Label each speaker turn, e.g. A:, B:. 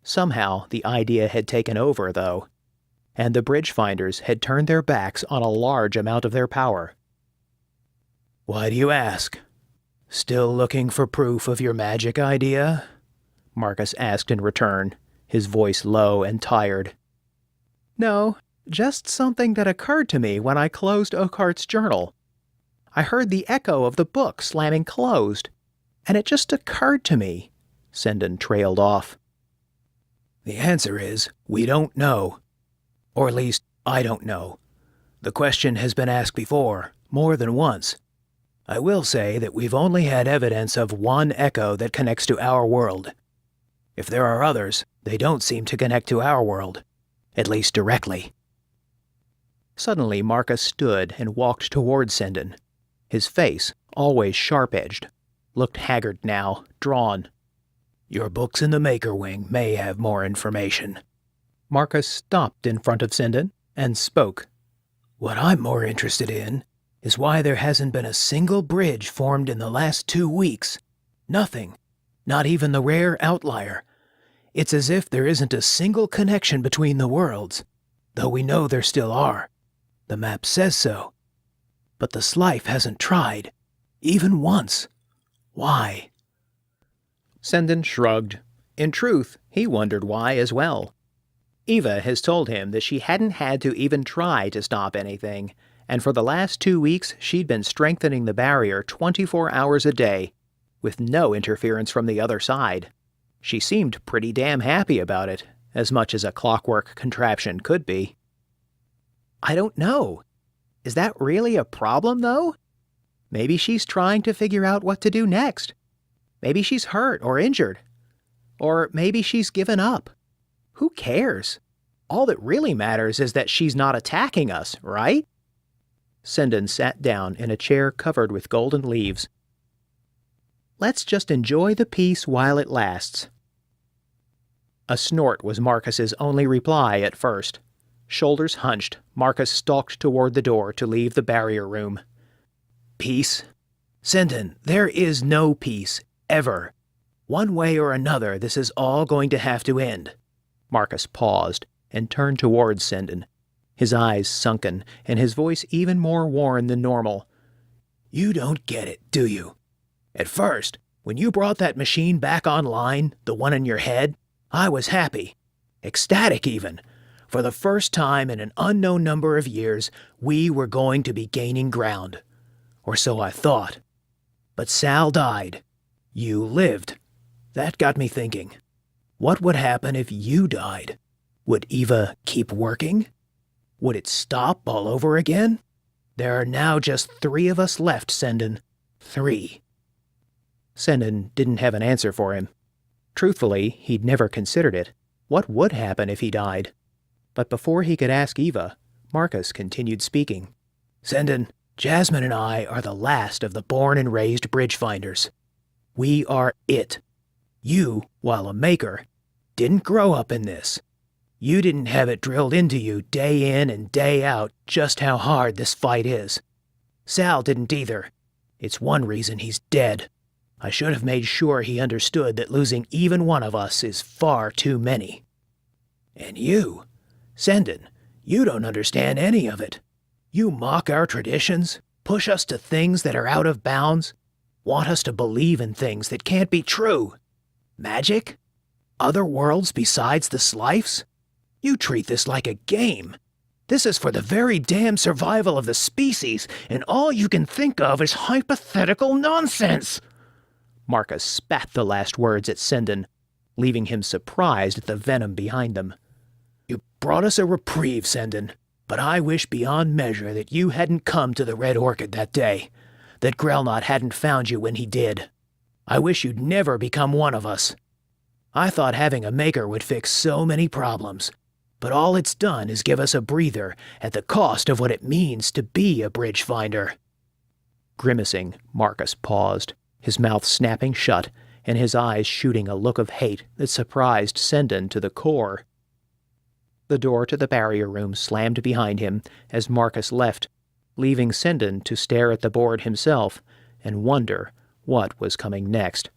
A: Somehow, the idea had taken over, though, and the Bridgefinders had turned their backs on a large amount of their power.
B: "Why do you ask? Still looking for proof of your magic idea?"
A: Marcus asked in return, his voice low and tired. "No, just something that occurred to me when I closed Oakhart's journal. I heard the echo of the book slamming closed, and it just occurred to me," Sendon trailed off.
B: "The answer is, we don't know. Or at least, I don't know. The question has been asked before, more than once. I will say that we've only had evidence of one echo that connects to our world. If there are others, they don't seem to connect to our world, at least directly."
A: Suddenly Marcus stood and walked toward Sendon. His face, always sharp-edged, looked haggard now, drawn.
B: "Your books in the Maker Wing may have more information."
A: Marcus stopped in front of Sendon and spoke.
B: "What I'm more interested in is why there hasn't been a single bridge formed in the last 2 weeks. Nothing. Not even the rare outlier. It's as if there isn't a single connection between the worlds, though we know there still are. The map says so. But the Slife hasn't tried, even once. Why?"
A: Sendon shrugged. In truth, he wondered why as well. Eva has told him that she hadn't had to even try to stop anything, and for the last 2 weeks she'd been strengthening the barrier 24 hours a day, with no interference from the other side. She seemed pretty damn happy about it, as much as a clockwork contraption could be. "I don't know. Is that really a problem, though? Maybe she's trying to figure out what to do next. Maybe she's hurt or injured. Or maybe she's given up. Who cares? All that really matters is that she's not attacking us, right?" Sendon sat down in a chair covered with golden leaves. "Let's just enjoy the peace while it lasts." A snort was Marcus's only reply at first. Shoulders hunched, Marcus stalked toward the door to leave the barrier room.
B: "Peace? Sendon, there is no peace, ever. One way or another, this is all going to have to end."
A: Marcus paused and turned towards Sendon, his eyes sunken and his voice even more worn than normal.
B: "You don't get it, do you? At first, when you brought that machine back online, the one in your head, I was happy. Ecstatic, even. For the first time in an unknown number of years, we were going to be gaining ground. Or so I thought. But Sal died. You lived. That got me thinking. What would happen if you died? Would Eva keep working? Would it stop all over again? There are now just 3 of us left, Sendon. 3.
A: Sendon didn't have an answer for him. Truthfully, he'd never considered it. What would happen if he died? But before he could ask Eva, Marcus continued speaking.
B: "Sendon, Jasmine and I are the last of the born and raised Bridgefinders. We are it. You, while a maker, didn't grow up in this. You didn't have it drilled into you day in and day out just how hard this fight is. Sal didn't either. It's one reason he's dead. I should have made sure he understood that losing even one of us is far too many. And you, Sendon, you don't understand any of it. You mock our traditions, push us to things that are out of bounds, want us to believe in things that can't be true. Magic? Other worlds besides the Slifes? You treat this like a game. This is for the very damn survival of the species, and all you can think of is hypothetical nonsense."
A: Marcus spat the last words at Sendon, leaving him surprised at the venom behind them.
B: "You brought us a reprieve, Sendon, but I wish beyond measure that you hadn't come to the Red Orchid that day, that Grelnot hadn't found you when he did. I wish you'd never become one of us. I thought having a maker would fix so many problems, but all it's done is give us a breather at the cost of what it means to be a bridge finder."
A: Grimacing, Marcus paused, his mouth snapping shut, and his eyes shooting a look of hate that surprised Sendon to the core. The door to the barrier room slammed behind him as Marcus left, leaving Sendon to stare at the board himself and wonder what was coming next.